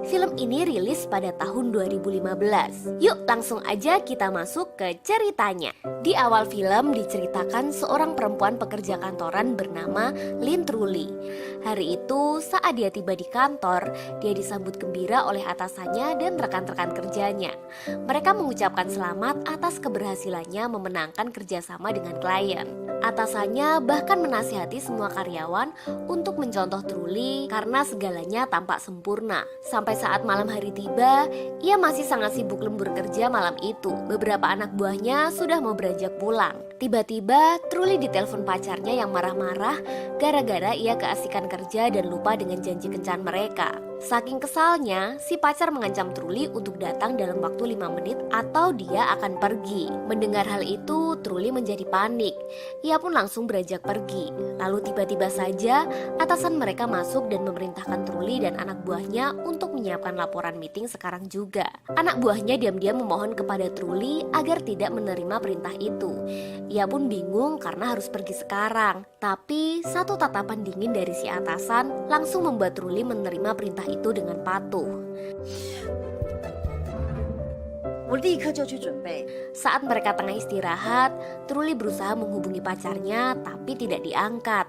Film ini rilis pada tahun 2015. Yuk langsung aja kita masuk ke ceritanya. Di awal film diceritakan seorang perempuan pekerja kantoran bernama Lynn Truly. Hari itu saat dia tiba di kantor, dia disambut gembira oleh atasannya dan rekan-rekan kerjanya. Mereka mengucapkan selamat atas keberhasilannya memenangkan kerjasama dengan klien. Atasannya bahkan menasihati semua karyawan untuk mencontoh Truly karena segalanya tampak sempurna. Sampai saat malam hari tiba, ia masih sangat sibuk lembur kerja malam itu. Beberapa anak buahnya sudah mau beranjak pulang. Tiba-tiba Truly ditelepon pacarnya yang marah-marah gara-gara ia keasikan kerja dan lupa dengan janji kencan mereka. Saking kesalnya, si pacar mengancam Truly untuk datang dalam waktu 5 menit atau dia akan pergi. Mendengar hal itu, Truly menjadi panik. Ia pun langsung beranjak pergi. Lalu tiba-tiba saja atasan mereka masuk dan memerintahkan Truly dan anak buahnya untuk menyiapkan laporan meeting sekarang juga. Anak buahnya diam-diam memohon kepada Truly agar tidak menerima perintah itu. Ia pun bingung karena harus pergi sekarang. Tapi satu tatapan dingin dari si atasan langsung membuat Truly menerima perintah itu dengan patuh. Saat mereka tengah istirahat, Truly berusaha menghubungi pacarnya tapi tidak diangkat.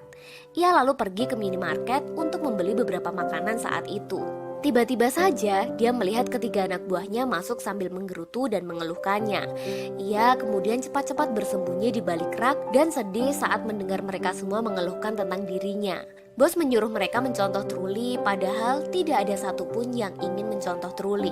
Ia lalu pergi ke minimarket untuk membeli beberapa makanan saat itu. Tiba-tiba saja dia melihat ketiga anak buahnya masuk sambil menggerutu dan mengeluhkannya. Ia kemudian cepat-cepat bersembunyi di balik rak dan sedih saat mendengar mereka semua mengeluhkan tentang dirinya. Bos menyuruh mereka mencontoh Truly, padahal tidak ada satupun yang ingin mencontoh Truly.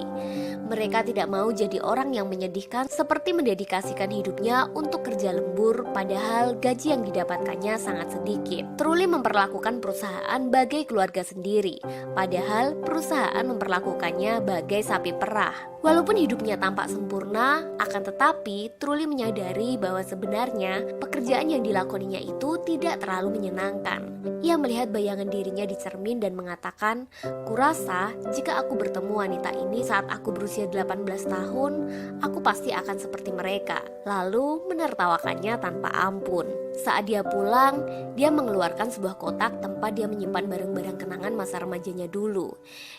Mereka tidak mau jadi orang yang menyedihkan seperti mendedikasikan hidupnya untuk kerja lembur, padahal gaji yang didapatkannya sangat sedikit. Truly memperlakukan perusahaan bagai keluarga sendiri, padahal perusahaan memperlakukannya bagai sapi perah. Walaupun hidupnya tampak sempurna, akan tetapi Truly menyadari bahwa sebenarnya pekerjaan yang dilakoninya itu tidak terlalu menyenangkan. Ia melihat bayangan dirinya di cermin dan mengatakan, "Kurasa jika aku bertemu wanita ini saat aku berusia 18 tahun, aku pasti akan seperti mereka." Lalu menertawakannya tanpa ampun. Saat dia pulang, dia mengeluarkan sebuah kotak tempat dia menyimpan barang-barang kenangan masa remajanya dulu.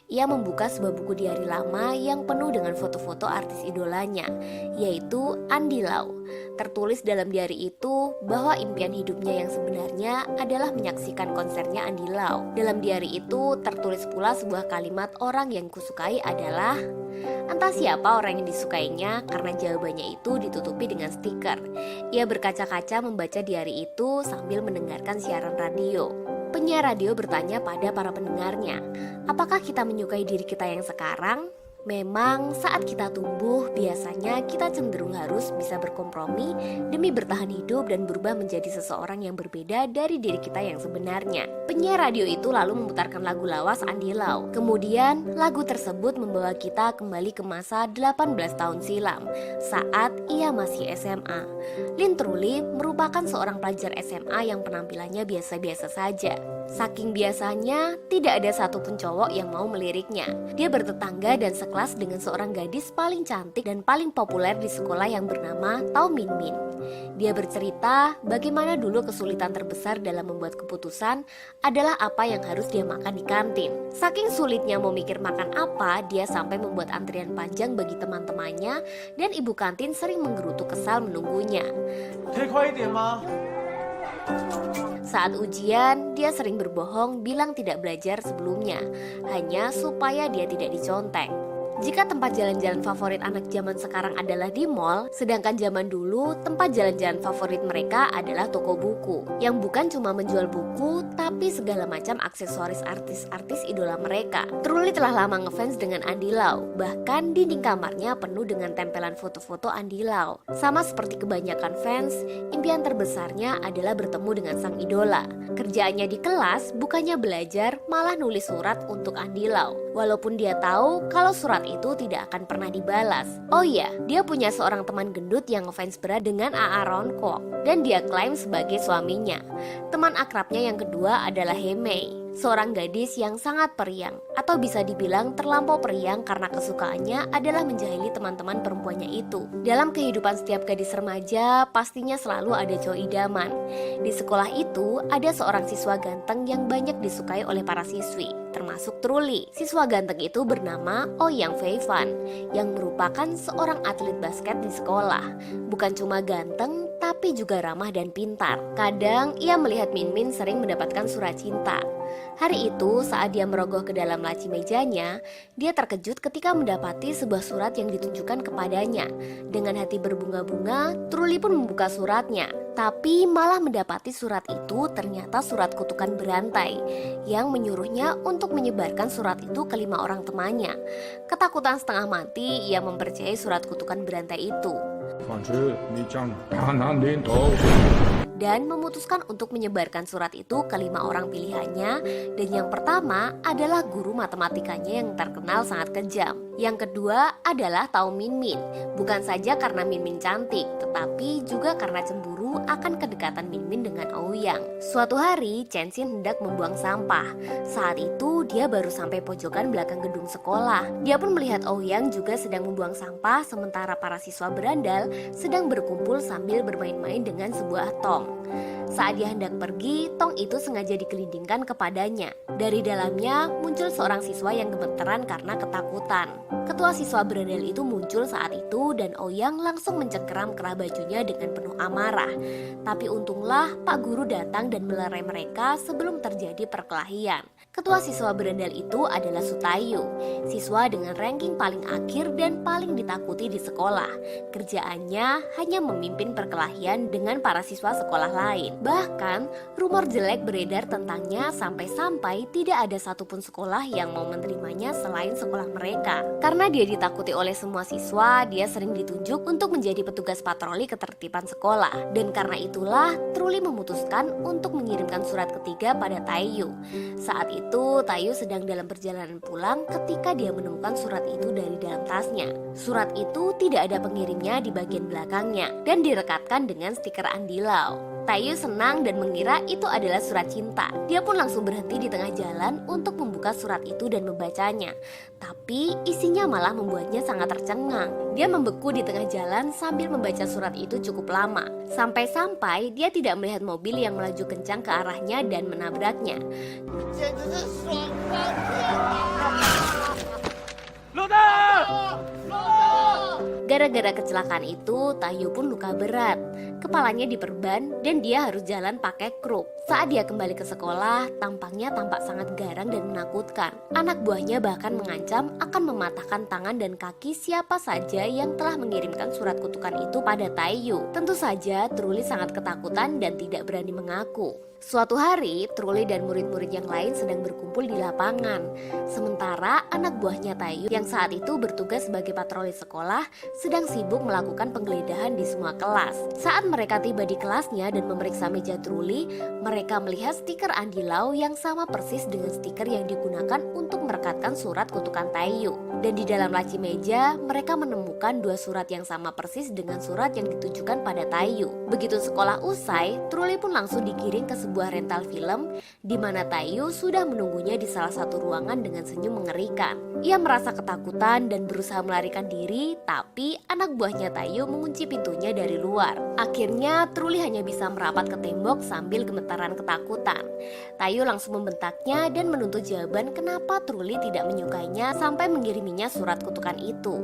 Ia membuka sebuah buku diari lama yang penuh dengan foto-foto artis idolanya, yaitu Andy Lau. Tertulis dalam diari itu bahwa impian hidupnya yang sebenarnya adalah menyaksikan konsernya Andy Lau. Dalam diari itu tertulis pula sebuah kalimat orang yang kusukai adalah... Entah siapa orang yang disukainya karena jawabannya itu ditutupi dengan stiker. Ia berkaca-kaca membaca diari itu sambil mendengarkan siaran radio. Penyiar radio bertanya pada para pendengarnya, apakah kita menyukai diri kita yang sekarang? Memang saat kita tumbuh, biasanya kita cenderung harus bisa berkompromi demi bertahan hidup dan berubah menjadi seseorang yang berbeda dari diri kita yang sebenarnya. Penyiar radio itu lalu memutarkan lagu lawas Andy Lau. Kemudian lagu tersebut membawa kita kembali ke masa 18 tahun silam saat ia masih SMA. Lynn Truly merupakan seorang pelajar SMA yang penampilannya biasa-biasa saja. Saking biasanya, tidak ada satupun cowok yang mau meliriknya. Dia bertetangga dan sekelas dengan seorang gadis paling cantik dan paling populer di sekolah yang bernama Tao Min Min. Dia bercerita bagaimana dulu kesulitan terbesar dalam membuat keputusan adalah apa yang harus dia makan di kantin. Saking sulitnya mau mikir makan apa, dia sampai membuat antrian panjang bagi teman-temannya dan ibu kantin sering menggerutu kesal menunggunya. Saat ujian, dia sering berbohong bilang tidak belajar sebelumnya, hanya supaya dia tidak dicontek. Jika tempat jalan-jalan favorit anak zaman sekarang adalah di mall, sedangkan zaman dulu tempat jalan-jalan favorit mereka adalah toko buku, yang bukan cuma menjual buku, tapi segala macam aksesoris artis-artis idola mereka. Truly telah lama ngefans dengan Andy Lau, bahkan dinding kamarnya penuh dengan tempelan foto-foto Andy Lau. Sama seperti kebanyakan fans, impian terbesarnya adalah bertemu dengan sang idola. Kerjaannya di kelas bukannya belajar, malah nulis surat untuk Andy Lau. Walaupun dia tahu kalau surat itu tidak akan pernah dibalas. Oh iya, dia punya seorang teman gendut yang ngefans berat dengan Aaron Kwok dan dia klaim sebagai suaminya. Teman akrabnya yang kedua adalah Hemei, seorang gadis yang sangat periang, atau bisa dibilang terlampau periang karena kesukaannya adalah menjahili teman-teman perempuannya itu. Dalam kehidupan setiap gadis remaja, pastinya selalu ada cowok idaman. Di sekolah itu, ada seorang siswa ganteng yang banyak disukai oleh para siswi. termasuk Truly. Siswa ganteng itu bernama Ouyang Feifan yang merupakan seorang atlet basket di sekolah. Bukan cuma ganteng, tapi juga ramah dan pintar. Kadang ia melihat Min sering mendapatkan surat cinta. Hari itu saat dia merogoh ke dalam laci mejanya, dia terkejut ketika mendapati sebuah surat yang ditunjukkan kepadanya. Dengan hati berbunga-bunga, Truly pun membuka suratnya. Tapi malah mendapati surat itu ternyata surat kutukan berantai yang menyuruhnya untuk menyebarkan surat itu ke 5 orang temannya. Ketakutan setengah mati, ia mempercayai surat kutukan berantai itu dan memutuskan untuk menyebarkan surat itu ke 5 orang pilihannya. Dan yang pertama adalah guru matematikanya yang terkenal sangat kejam. Yang kedua adalah Tao Min, bukan saja karena Min cantik, tetapi juga karena cemburu akan kedekatan Min dengan Ouyang. Suatu hari Chen Xin hendak membuang sampah. Saat itu dia baru sampai pojokan belakang gedung sekolah. Dia pun melihat Ouyang juga sedang membuang sampah, sementara para siswa berandal sedang berkumpul sambil bermain-main dengan sebuah tong. Saat dia hendak pergi, tong itu sengaja dikelindingkan kepadanya. Dari dalamnya muncul seorang siswa yang gemeteran karena ketakutan. Ketua siswa berandal itu muncul saat itu dan Ouyang langsung mencengkeram kerah bajunya dengan penuh amarah. Tapi untunglah Pak Guru datang dan melerai mereka sebelum terjadi perkelahian. Ketua siswa berandal itu adalah Su Taiyu, siswa dengan ranking paling akhir dan paling ditakuti di sekolah. Kerjaannya hanya memimpin perkelahian dengan para siswa sekolah lain. Bahkan rumor jelek beredar tentangnya sampai-sampai tidak ada satupun sekolah yang mau menerimanya selain sekolah mereka. Karena dia ditakuti oleh semua siswa, dia sering ditunjuk untuk menjadi petugas patroli ketertiban sekolah. Dan karena itulah Truly memutuskan untuk mengirimkan surat ketiga pada Taiyu. Saat itu Taiyu sedang dalam perjalanan pulang ketika dia menemukan surat itu dari dalam tasnya. Surat itu tidak ada pengirimnya di bagian belakangnya dan direkatkan dengan stiker Andilau. Taiyu senang dan mengira itu adalah surat cinta. Dia pun langsung berhenti di tengah jalan untuk membuka surat itu dan membacanya. Tapi isinya malah membuatnya sangat tercengang. Dia membeku di tengah jalan sambil membaca surat itu cukup lama. Sampai-sampai dia tidak melihat mobil yang melaju kencang ke arahnya dan menabraknya. Gara-gara kecelakaan itu, Taiyu pun luka berat. Kepalanya diperban dan dia harus jalan pakai kruk. Saat dia kembali ke sekolah, tampangnya tampak sangat garang dan menakutkan. Anak buahnya bahkan mengancam akan mematahkan tangan dan kaki siapa saja yang telah mengirimkan surat kutukan itu pada Taiyu. Tentu saja Truly sangat ketakutan dan tidak berani mengaku. Suatu hari, Truly dan murid-murid yang lain sedang berkumpul di lapangan. Sementara anak buahnya Taiyu yang saat itu bertugas sebagai patroli sekolah sedang sibuk melakukan penggeledahan di semua kelas. Saat mereka tiba di kelasnya dan memeriksa meja Truly, mereka melihat stiker Andilau yang sama persis dengan stiker yang digunakan untuk merekatkan surat kutukan Taiyu. Dan di dalam laci meja, mereka menemukan 2 surat yang sama persis dengan surat yang ditujukan pada Taiyu. Begitu sekolah usai, Truly pun langsung digiring ke sebuah rental film di mana Taiyu sudah menunggunya di salah satu ruangan dengan senyum mengerikan. Ia merasa ketakutan dan berusaha melarikan diri, tapi anak buahnya Taiyu mengunci pintunya dari luar. Akhirnya Truly hanya bisa merapat ke tembok sambil gemetaran ketakutan. Taiyu langsung membentaknya dan menuntut jawaban kenapa Truly tidak menyukainya sampai mengiriminya surat kutukan itu.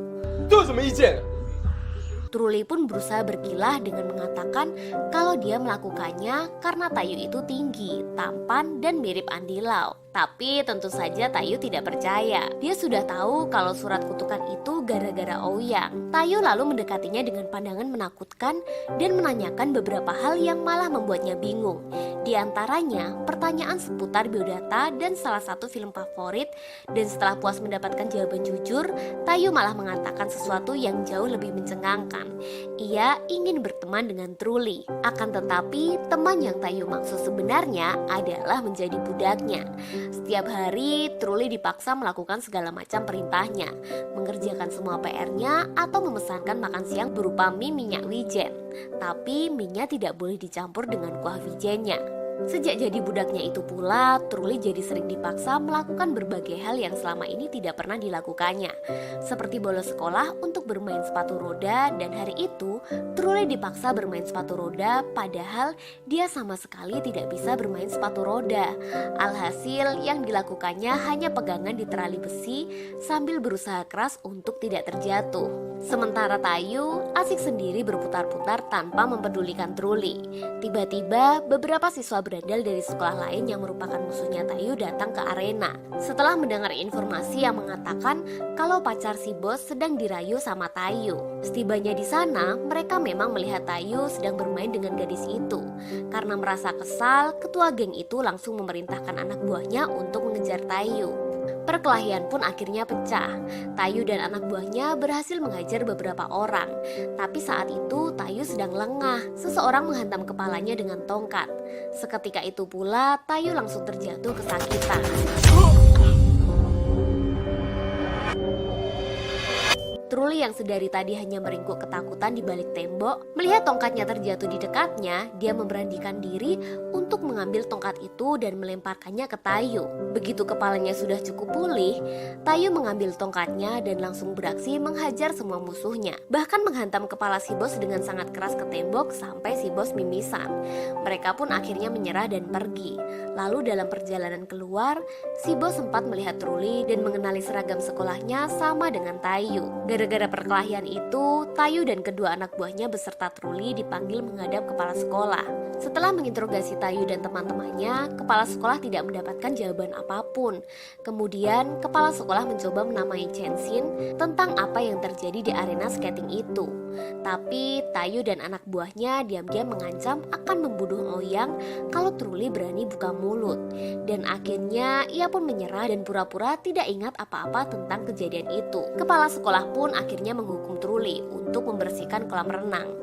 Truly pun berusaha berkilah dengan mengatakan kalau dia melakukannya karena Taiyu itu tinggi, tampan, dan mirip Andilau. Tapi tentu saja Taiyu tidak percaya. Dia sudah tahu kalau surat kutukan itu gara-gara Ouyang. Taiyu lalu mendekatinya dengan pandangan menakutkan dan menanyakan beberapa hal yang malah membuatnya bingung. Di antaranya pertanyaan seputar biodata dan salah satu film favorit. Dan setelah puas mendapatkan jawaban jujur, Taiyu malah mengatakan sesuatu yang jauh lebih mencengangkan. Ia ingin berteman dengan Truly. Akan tetapi teman yang Taiyu maksud sebenarnya adalah menjadi budaknya. Setiap hari Truly dipaksa melakukan segala macam perintahnya, mengerjakan semua PR-nya atau memesankan makan siang berupa mie minyak wijen. Tapi mie-nya tidak boleh dicampur dengan kuah wijennya. Sejak jadi budaknya itu pula, Truli jadi sering dipaksa melakukan berbagai hal yang selama ini tidak pernah dilakukannya. Seperti bolos sekolah untuk bermain sepatu roda, dan hari itu Truli dipaksa bermain sepatu roda padahal dia sama sekali tidak bisa bermain sepatu roda. Alhasil yang dilakukannya hanya pegangan di terali besi sambil berusaha keras untuk tidak terjatuh. Sementara Tayu asik sendiri berputar-putar tanpa mempedulikan Truli. Tiba-tiba beberapa siswa berandal dari sekolah lain yang merupakan musuhnya Tayu datang ke arena. Setelah mendengar informasi yang mengatakan kalau pacar si bos sedang dirayu sama Tayu. Setibanya di sana, mereka memang melihat Tayu sedang bermain dengan gadis itu. Karena merasa kesal, ketua geng itu langsung memerintahkan anak buahnya untuk mengejar Tayu. Perkelahian pun akhirnya pecah. Tayu dan anak buahnya berhasil menghajar beberapa orang. Tapi saat itu Tayu sedang lengah. Seseorang menghantam kepalanya dengan tongkat. Seketika itu pula Tayu langsung terjatuh kesakitan. Truli yang sedari tadi hanya meringkuk ketakutan di balik tembok, melihat tongkatnya terjatuh di dekatnya, dia memberanikan diri untuk mengambil tongkat itu dan melemparkannya ke Tayu. Begitu kepalanya sudah cukup pulih, Tayu mengambil tongkatnya dan langsung beraksi menghajar semua musuhnya. Bahkan menghantam kepala si bos dengan sangat keras ke tembok sampai si bos mimisan. Mereka pun akhirnya menyerah dan pergi. Lalu dalam perjalanan keluar, si bos sempat melihat Truli dan mengenali seragam sekolahnya sama dengan Tayu. Gara-gara perkelahian itu, Tayu dan kedua anak buahnya beserta Truli dipanggil menghadap kepala sekolah. Setelah menginterogasi Tayu dan teman-temannya, kepala sekolah tidak mendapatkan jawaban apapun. Kemudian, kepala sekolah mencoba menamai Chensin tentang apa yang terjadi di arena skating itu. Tapi Tayu dan anak buahnya diam-diam mengancam akan membunuh Ouyang kalau Truli berani buka mulut. Dan akhirnya ia pun menyerah dan pura-pura tidak ingat apa-apa tentang kejadian itu. Kepala sekolah pun akhirnya menghukum Truli untuk membersihkan kolam renang.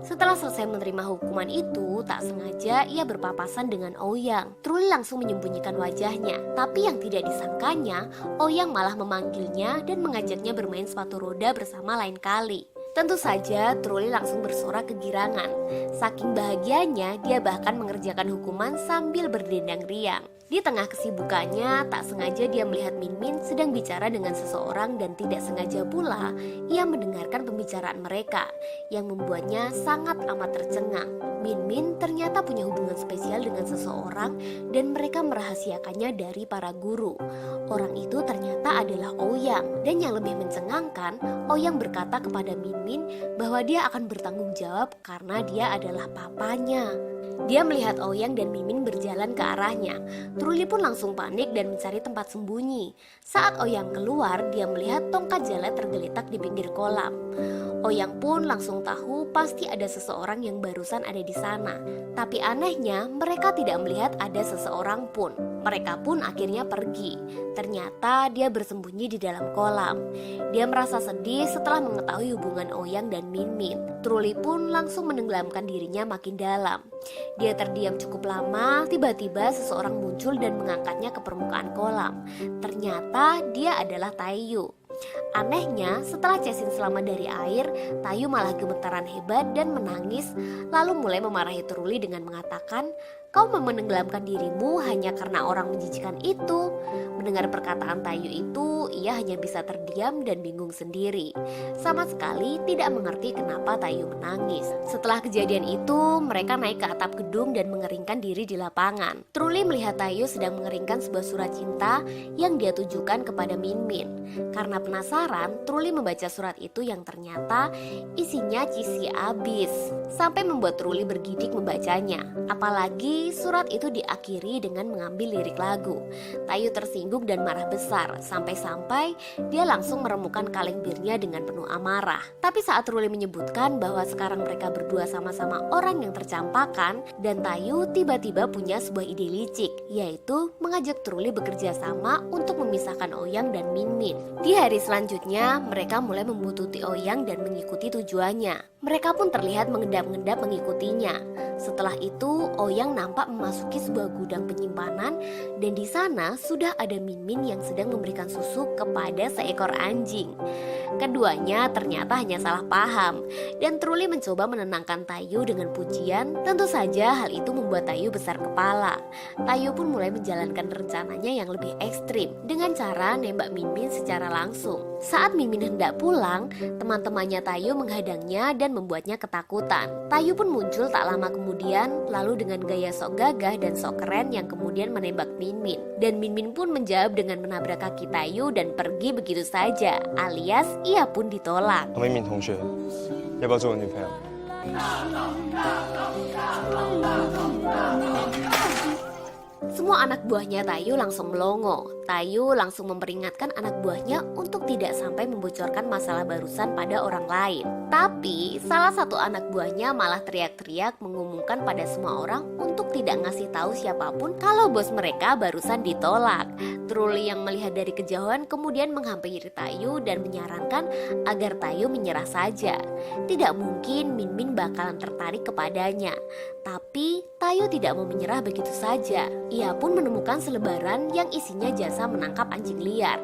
Setelah selesai menerima hukuman itu, tak sengaja ia berpapasan dengan Ouyang. Truli langsung menyembunyikan wajahnya, tapi yang tidak disangkanya, Ouyang malah memanggilnya dan mengajaknya bermain sepatu roda bersama lain kali. Tentu saja Truli langsung bersorak kegirangan. Saking bahagianya, dia bahkan mengerjakan hukuman sambil berdendang riang. Di tengah kesibukannya, tak sengaja dia melihat Min Min sedang bicara dengan seseorang dan tidak sengaja pula ia mendengarkan pembicaraan mereka yang membuatnya sangat amat tercengang. Min Min ternyata punya hubungan spesial dengan seseorang dan mereka merahasiakannya dari para guru. Orang itu ternyata adalah Ouyang, dan yang lebih mencengangkan, Ouyang berkata kepada Min Min bahwa dia akan bertanggung jawab karena dia adalah papanya. Dia melihat Ouyang dan Mimin berjalan ke arahnya. Truli pun langsung panik dan mencari tempat sembunyi. Saat Ouyang keluar, dia melihat tongkat jala tergeletak di pinggir kolam. Ouyang pun langsung tahu pasti ada seseorang yang barusan ada di sana. Tapi anehnya, mereka tidak melihat ada seseorang pun. Mereka pun akhirnya pergi. Ternyata dia bersembunyi di dalam kolam. Dia merasa sedih setelah mengetahui hubungan Ouyang dan Min Min. Truli pun langsung menenggelamkan dirinya makin dalam. Dia terdiam cukup lama, tiba-tiba seseorang muncul dan mengangkatnya ke permukaan kolam. Ternyata dia adalah Tayu. Anehnya, setelah Chensin selamat dari air, Tayu malah gemetaran hebat dan menangis, lalu mulai memarahi Truli dengan mengatakan, "Kau menenggelamkan dirimu hanya karena orang menjijikan itu." Mendengar perkataan Tayu itu, ia hanya bisa terdiam dan bingung sendiri. Sama sekali tidak mengerti kenapa Tayu menangis. Setelah kejadian itu, mereka naik ke atap gedung dan mengeringkan diri di lapangan. Truli melihat Tayu sedang mengeringkan sebuah surat cinta yang dia tujukan kepada Min Min. Karena penasaran, Truli membaca surat itu yang ternyata isinya cheesy abis, sampai membuat Truli bergidik membacanya. Apalagi surat itu diakhiri dengan mengambil lirik lagu. Tayu tersinggung dan marah besar, sampai-sampai dia langsung meremukan kaleng birnya dengan penuh amarah. Tapi saat Truli menyebutkan bahwa sekarang mereka berdua sama-sama orang yang tercampakkan, dan Tayu tiba-tiba punya sebuah ide licik, yaitu mengajak Truli bekerja sama untuk memisahkan Ouyang dan Min Min. Di hari selanjutnya, mereka mulai membututi Ouyang dan mengikuti tujuannya. Mereka pun terlihat mengendap-endap mengikutinya. Setelah itu, Ouyang nampak tampak memasuki sebuah gudang penyimpanan dan di sana sudah ada Min yang sedang memberikan susu kepada seekor anjing. Keduanya ternyata hanya salah paham dan Truli mencoba menenangkan Tayu dengan pujian. Tentu saja hal itu membuat Tayu besar kepala. Tayu pun mulai menjalankan rencananya yang lebih ekstrim dengan cara nembak Min secara langsung. Saat Min hendak pulang, teman-temannya Tayu menghadangnya dan membuatnya ketakutan. Tayu pun muncul tak lama kemudian, lalu dengan gaya sok gagah dan sok keren yang kemudian menembak Min. Dan Min pun menjawab dengan menabrak kaki Tayu dan pergi begitu saja, alias ia pun ditolak. 明敏同学，要不要做我女朋友？ Semua anak buahnya Tayu langsung melongo. Tayu langsung memperingatkan anak buahnya untuk tidak sampai membocorkan masalah barusan pada orang lain. Tapi salah satu anak buahnya malah teriak-teriak mengumumkan pada semua orang untuk tidak ngasih tahu siapapun kalau bos mereka barusan ditolak. Truli yang melihat dari kejauhan kemudian menghampiri Tayu dan menyarankan agar Tayu menyerah saja. Tidak mungkin Min bakalan tertarik kepadanya. Tapi Tayu tidak mau menyerah begitu saja. Ia pun menemukan selebaran yang isinya jasa menangkap anjing liar.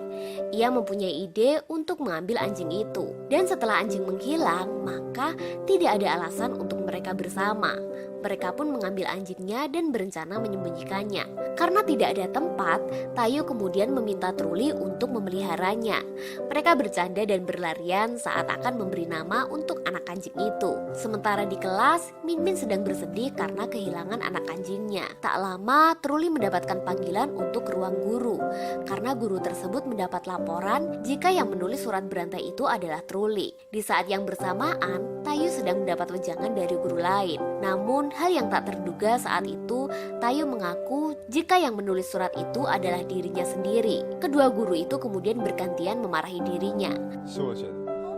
Ia mempunyai ide untuk mengambil anjing itu. Dan setelah anjing menghilang, maka tidak ada alasan untuk mereka bersama. Mereka pun mengambil anjingnya dan berencana menyembunyikannya. Karena tidak ada tempat, Tayu kemudian meminta Truli untuk memeliharanya. Mereka bercanda dan berlarian saat akan memberi nama untuk anak anjing itu. Sementara di kelas, Min sedang bersedih karena kehilangan anak anjingnya. Tak lama, Truli mendapatkan panggilan untuk ruang guru. Karena guru tersebut mendapat laporan jika yang menulis surat berantai itu adalah Truli. Di saat yang bersamaan, Tayu sedang mendapat wejangan dari guru lain. Namun, hal yang tak terduga saat itu, Tayu mengaku jika yang menulis surat itu adalah dirinya sendiri. Kedua guru itu kemudian bergantian memarahi dirinya. 是我写的。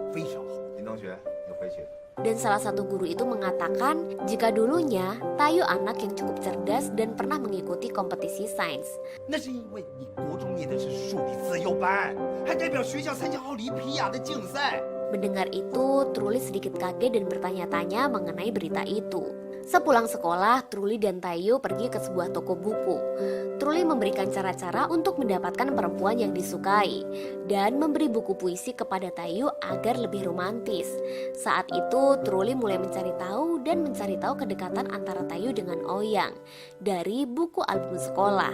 非常好，林同学，你回去。 Dan salah satu guru itu mengatakan jika dulunya Tayu anak yang cukup cerdas dan pernah mengikuti kompetisi sains. 那是因为你国中念的是数理自由班，还代表学校参加奥林匹亚的竞赛。 Mendengar itu, Truli sedikit kaget dan bertanya-tanya mengenai berita itu. Sepulang sekolah, Truli dan Tayu pergi ke sebuah toko buku. Truli memberikan cara-cara untuk mendapatkan perempuan yang disukai dan memberi buku puisi kepada Tayu agar lebih romantis. Saat itu, Truli mulai mencari tahu kedekatan antara Tayu dengan Ouyang dari buku album sekolah.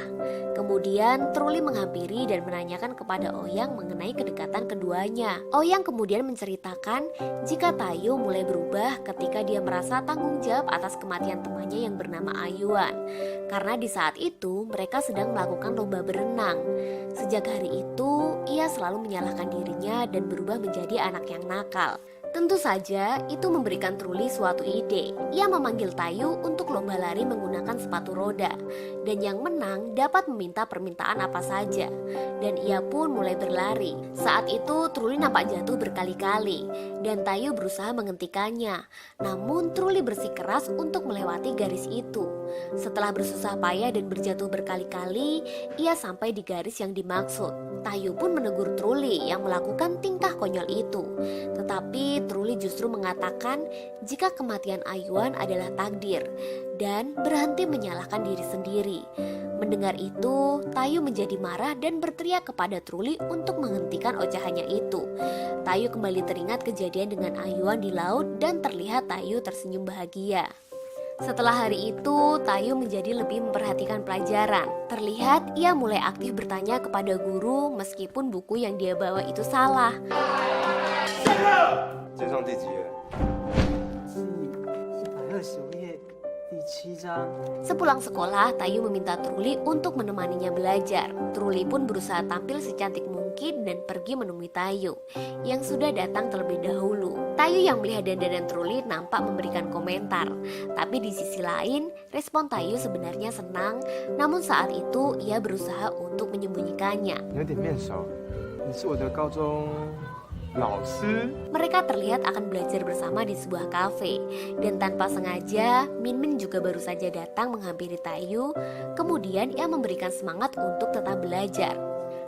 Kemudian, Truli menghampiri dan menanyakan kepada Ouyang mengenai kedekatan keduanya. Ouyang kemudian menceritakan jika Tayu mulai berubah ketika dia merasa tanggung jawab atas kematian temannya yang bernama Ayuan. Karena di saat itu mereka sedang melakukan lomba berenang. Sejak hari itu ia selalu menyalahkan dirinya dan berubah menjadi anak yang nakal. Tentu saja itu memberikan Truli suatu ide. Ia memanggil Tayu untuk lomba lari menggunakan sepatu roda. Dan yang menang dapat meminta permintaan apa saja. Dan ia pun mulai berlari. Saat itu Truli nampak jatuh berkali-kali. Dan Tayu berusaha menghentikannya. Namun Truli bersikeras untuk melewati garis itu. Setelah bersusah payah dan berjatuh berkali-kali, ia sampai di garis yang dimaksud. Tayu pun menegur Truli yang melakukan tingkah konyol itu. Tetapi Truli justru mengatakan jika kematian Ayuan adalah takdir dan berhenti menyalahkan diri sendiri. Mendengar itu, Tayu menjadi marah dan berteriak kepada Truli untuk menghentikan ocehannya itu. Tayu kembali teringat kejadian dengan Ayuan di laut dan terlihat Tayu tersenyum bahagia. Setelah hari itu, Tayu menjadi lebih memperhatikan pelajaran. Terlihat ia mulai aktif bertanya kepada guru meskipun buku yang dia bawa itu salah. 接上第几页？ 125页第7章。 Sepulang sekolah, Tayu meminta Truli untuk menemaninya belajar. Truli pun berusaha tampil secantik mungkin dan pergi menemui Tayu yang sudah datang terlebih dahulu. Tayu yang melihat dandanan Truli nampak memberikan komentar. Tapi di sisi lain, respon Tayu sebenarnya senang. Namun saat itu ia berusaha untuk menyembunyikannya. 你有点面熟，你是我的高中老师。 Mereka terlihat akan belajar bersama di sebuah kafe. Dan tanpa sengaja, Min juga baru saja datang menghampiri Tayu. Kemudian ia memberikan semangat untuk tetap belajar.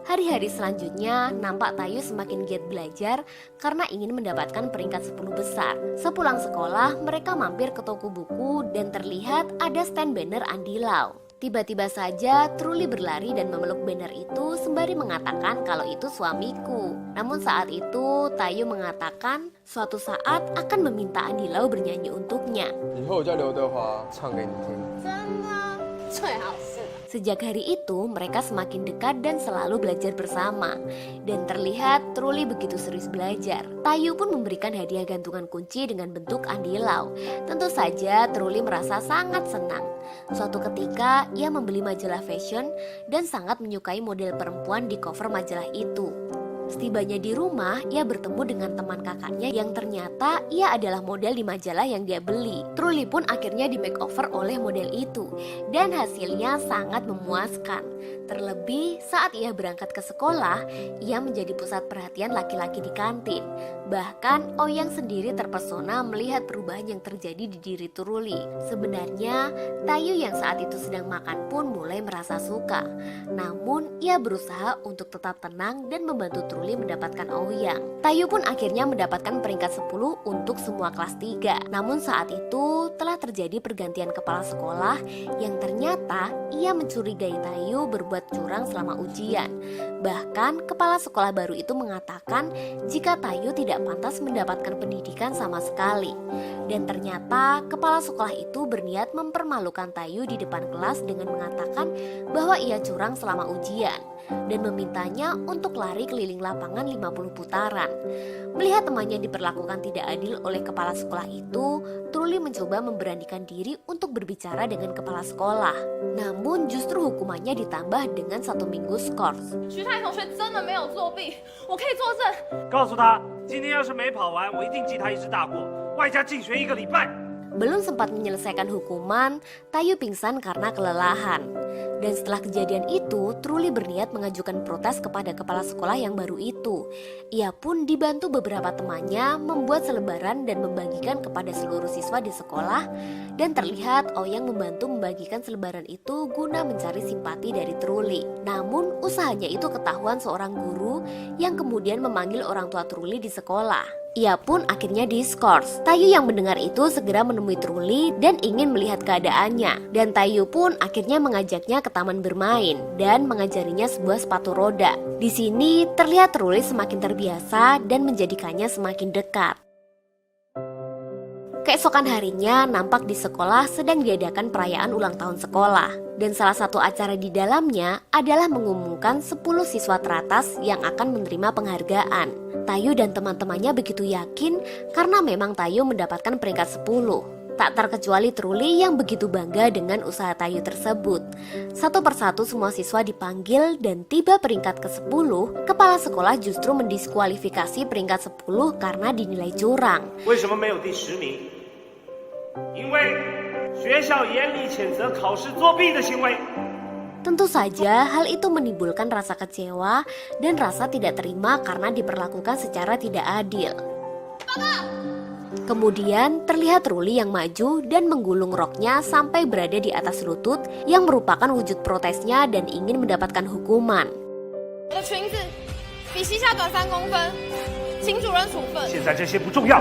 Hari-hari selanjutnya, nampak Tayu semakin giat belajar karena ingin mendapatkan peringkat 10 besar. Sepulang sekolah, mereka mampir ke toko buku dan terlihat ada stand banner Andy Lau. Tiba-tiba saja Truly berlari dan memeluk banner itu sembari mengatakan kalau itu suamiku. Namun saat itu Tayu mengatakan suatu saat akan meminta Andy Lau bernyanyi untuknya. 以后我叫刘德华唱给你听。 Sejak hari itu mereka semakin dekat dan selalu belajar bersama. Dan terlihat Truly begitu serius belajar. Tayu pun memberikan hadiah gantungan kunci dengan bentuk Andy Lau. Tentu saja Truly merasa sangat senang. Suatu ketika ia membeli majalah fashion dan sangat menyukai model perempuan di cover majalah itu. Setibanya di rumah, ia bertemu dengan teman kakaknya yang ternyata ia adalah model di majalah yang dia beli. Truly pun akhirnya di makeover oleh model itu dan hasilnya sangat memuaskan. Terlebih saat ia berangkat ke sekolah, ia menjadi pusat perhatian laki-laki di kantin. Bahkan Ouyang sendiri terpesona melihat perubahan yang terjadi di diri Truly. Sebenarnya Tayu yang saat itu sedang makan pun mulai merasa suka. Namun ia berusaha untuk tetap tenang dan membantu Truly mendapatkan Ouyang. Tayu pun akhirnya mendapatkan peringkat 10 untuk semua kelas 3. Namun saat itu telah terjadi pergantian kepala sekolah yang ternyata ia mencurigai Tayu berbuat curang selama ujian. Bahkan kepala sekolah baru itu mengatakan jika Tayu tidak pantas mendapatkan pendidikan sama sekali. Dan ternyata kepala sekolah itu berniat mempermalukan Tayu di depan kelas dengan mengatakan bahwa ia curang selama ujian dan memintanya untuk lari keliling lapangan 50 putaran. Melihat temannya diperlakukan tidak adil oleh kepala sekolah itu, Truly mencoba memberanikan diri untuk berbicara dengan kepala sekolah. Namun justru hukumannya ditambah dengan 1 minggu skors. 徐太同学真的没有作弊，我可以作证。告诉他，今天要是没跑完，我一定记他一支大过，外加禁学1个礼拜。 Belum sempat menyelesaikan hukuman, Tayu pingsan karena kelelahan. Dan setelah kejadian itu, Truly berniat mengajukan protes kepada kepala sekolah yang baru itu. Ia pun dibantu beberapa temannya membuat selebaran dan membagikan kepada seluruh siswa di sekolah. Dan terlihat Ouyang membantu membagikan selebaran itu guna mencari simpati dari Truly. Namun usahanya itu ketahuan seorang guru yang kemudian memanggil orang tua Truly di sekolah. Ia pun akhirnya diskors. Tayu yang mendengar itu segera menemui Truly dan ingin melihat keadaannya. Dan Tayu pun akhirnya mengajaknya ke taman bermain dan mengajarinya sebuah sepatu roda. Di sini terlihat Truly semakin terbiasa dan menjadikannya semakin dekat. Keesokan harinya nampak di sekolah sedang diadakan perayaan ulang tahun sekolah. Dan salah satu acara di dalamnya adalah mengumumkan 10 siswa teratas yang akan menerima penghargaan. Tayu dan teman-temannya begitu yakin karena memang Tayu mendapatkan peringkat 10. Tak terkecuali Truly yang begitu bangga dengan usaha Tayu tersebut. Satu persatu semua siswa dipanggil dan tiba peringkat ke-10, kepala sekolah justru mendiskualifikasi peringkat 10 karena dinilai curang. 为什么没有第10名？因为学校严厉谴责考试作弊的行为。 Tentu saja hal itu menimbulkan rasa kecewa dan rasa tidak terima karena diperlakukan secara tidak adil. Kemudian terlihat Truly yang maju dan menggulung roknya sampai berada di atas lutut yang merupakan wujud protesnya dan ingin mendapatkan hukuman. 我的裙子比膝下短3公分，请主任处分。现在这些不重要。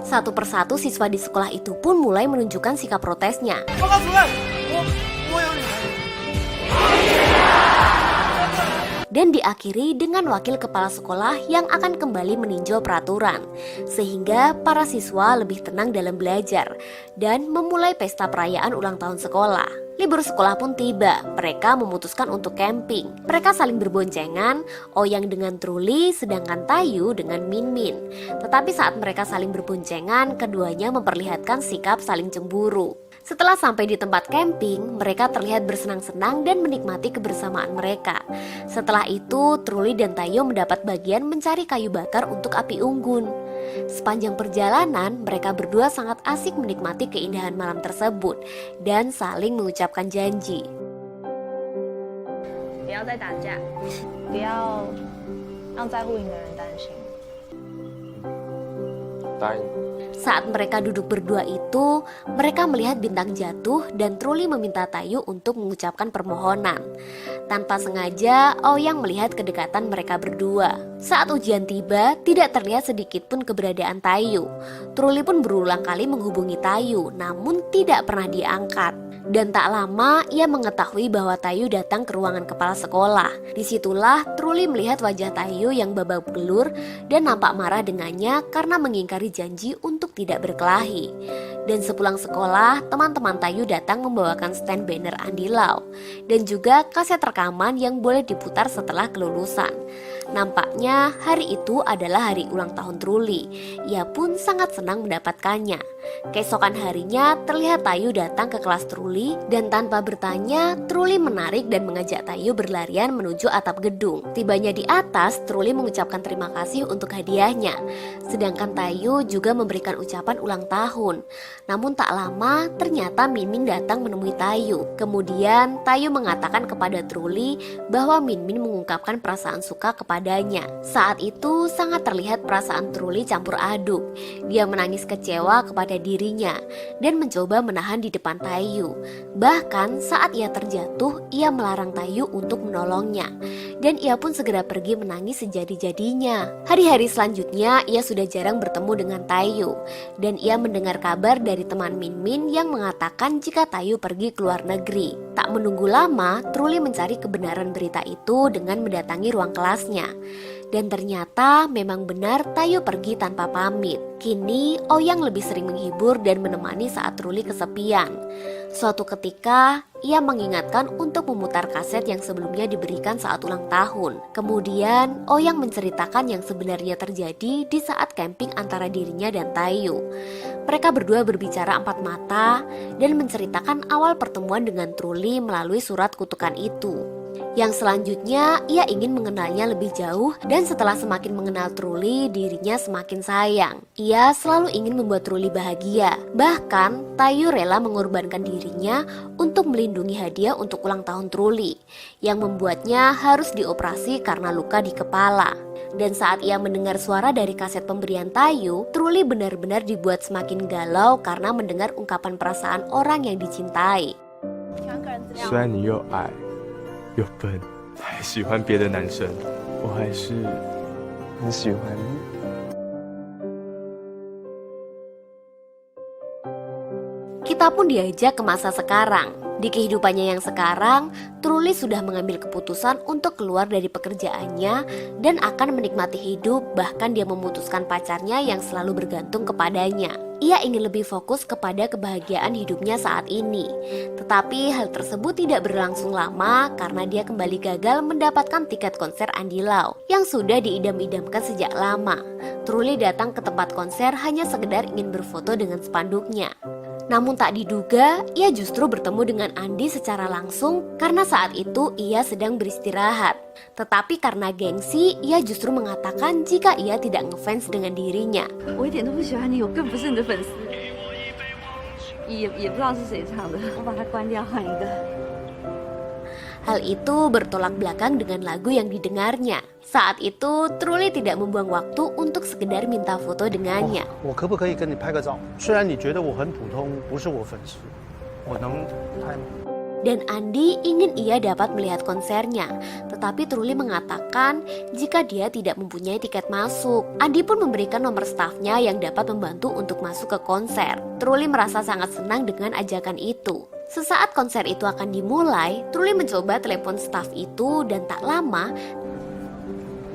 Satu persatu siswa di sekolah itu pun mulai menunjukkan sikap protesnya. 报告主任，我有女儿。 Dan diakhiri dengan wakil kepala sekolah yang akan kembali meninjau peraturan, sehingga para siswa lebih tenang dalam belajar dan memulai pesta perayaan ulang tahun sekolah. Libur sekolah pun tiba, mereka memutuskan untuk camping. Mereka saling berboncengan, Ouyang dengan Truly, sedangkan Tayu dengan Min Min. Tetapi saat mereka saling berboncengan, keduanya memperlihatkan sikap saling cemburu. Setelah sampai di tempat camping, mereka terlihat bersenang-senang dan menikmati kebersamaan mereka. Setelah itu, Truly dan Tayu mendapat bagian mencari kayu bakar untuk api unggun. Sepanjang perjalanan, mereka berdua sangat asik menikmati keindahan malam tersebut dan saling mengucapkan janji. 不要再打架，不要让在乎你的人担心。答应。Saat mereka duduk berdua itu, mereka melihat bintang jatuh dan Truly meminta Taeyu untuk mengucapkan permohonan. Tanpa sengaja, Ouyang melihat kedekatan mereka berdua. Saat ujian tiba, tidak terlihat sedikit pun keberadaan Taeyu. Truly pun berulang kali menghubungi Taeyu, namun tidak pernah diangkat. Dan tak lama ia mengetahui bahwa Taeyu datang ke ruangan kepala sekolah. Disitulah Truly melihat wajah Taeyu yang babak belur dan nampak marah dengannya karena mengingkari janji untuk tidak berkelahi. Dan sepulang sekolah, teman-teman Taeyu datang membawakan stand banner Andy Lau dan juga kaset rekaman yang boleh diputar setelah kelulusan. Nampaknya hari itu adalah hari ulang tahun Truly. Ia pun sangat senang mendapatkannya. Keesokan harinya terlihat Taeyu datang ke kelas Truly dan tanpa bertanya, Truly menarik dan mengajak Taeyu berlarian menuju atap gedung. Tibanya di atas, Truly mengucapkan terima kasih untuk hadiahnya. Sedangkan Taeyu juga memberikan ucapan ulang tahun. Namun tak lama, ternyata Minmin datang menemui Taeyu. Kemudian Taeyu mengatakan kepada Truly bahwa Minmin mengungkapkan perasaan suka kepadanya. Saat itu sangat terlihat perasaan Truly campur aduk. Dia menangis kecewa kepada dirinya dan mencoba menahan di depan Taeyu. Bahkan saat ia terjatuh, ia melarang Taeyu untuk menolongnya. Dan ia pun segera pergi menangis sejadi-jadinya. Hari-hari selanjutnya ia sudah jarang bertemu dengan Taeyu. Dan ia mendengar kabar dari teman Minmin yang mengatakan jika Taeyu pergi ke luar negeri. Tak menunggu lama, Truly mencari kebenaran berita itu dengan mendatangi ruang kelasnya. Dan ternyata memang benar Taeyu pergi tanpa pamit. Kini Ouyang lebih sering menghibur dan menemani saat Truly kesepian. Suatu ketika ia mengingatkan untuk memutar kaset yang sebelumnya diberikan saat ulang tahun. Kemudian Ouyang menceritakan yang sebenarnya terjadi di saat camping antara dirinya dan Taeyu. Mereka berdua berbicara empat mata dan menceritakan awal pertemuan dengan Truly melalui surat kutukan itu. Yang selanjutnya ia ingin mengenalnya lebih jauh dan setelah semakin mengenal Truly, dirinya semakin sayang. Ia selalu ingin membuat Truly bahagia. Bahkan Taeyu rela mengorbankan dirinya untuk melindungi hadiah untuk ulang tahun Truly yang membuatnya harus dioperasi karena luka di kepala. Dan saat ia mendengar suara dari kaset pemberian Taeyu, Truly benar-benar dibuat semakin galau karena mendengar ungkapan perasaan orang yang dicintai. 虽然你又矮又笨，还喜欢别的男生，我还是很喜欢你。 Kita pun diajak ke masa sekarang. Di kehidupannya yang sekarang, Truly sudah mengambil keputusan untuk keluar dari pekerjaannya dan akan menikmati hidup, bahkan dia memutuskan pacarnya yang selalu bergantung kepadanya. Ia ingin lebih fokus kepada kebahagiaan hidupnya saat ini. Tetapi hal tersebut tidak berlangsung lama karena dia kembali gagal mendapatkan tiket konser Andy Lau yang sudah diidam-idamkan sejak lama. Truly datang ke tempat konser hanya sekedar ingin berfoto dengan spanduknya. Namun tak diduga, ia justru bertemu dengan Andy secara langsung karena saat itu ia sedang beristirahat. Tetapi karena gengsi, ia justru mengatakan jika ia tidak ngefans dengan dirinya. 我一点都不喜欢你，我更不是你的粉丝。也不知道是谁唱的，我把它关掉换一个。 Hal itu bertolak belakang dengan lagu yang didengarnya. Saat itu, Truly tidak membuang waktu untuk sekedar minta foto dengannya. 我可不可以跟你拍个照？虽然你觉得我很普通，不是我粉丝，我能拍吗？ Dan Andy ingin ia dapat melihat konsernya. Tetapi Truly mengatakan jika dia tidak mempunyai tiket masuk. Andy pun memberikan nomor stafnya yang dapat membantu untuk masuk ke konser. Truly merasa sangat senang dengan ajakan itu. Sesaat konser itu akan dimulai, Truly mencoba telepon staf itu dan tak lama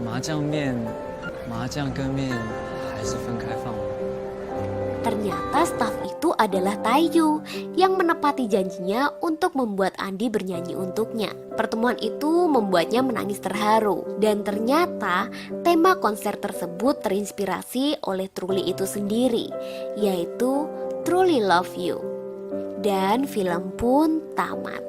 麻酱面、麻酱跟面还是分开放吗？ ternyata staf itu adalah Taeyu yang menepati janjinya untuk membuat Andy bernyanyi untuknya. Pertemuan itu membuatnya menangis terharu. Dan ternyata tema konser tersebut terinspirasi oleh Truly itu sendiri, yaitu Truly Love You. Dan film pun tamat.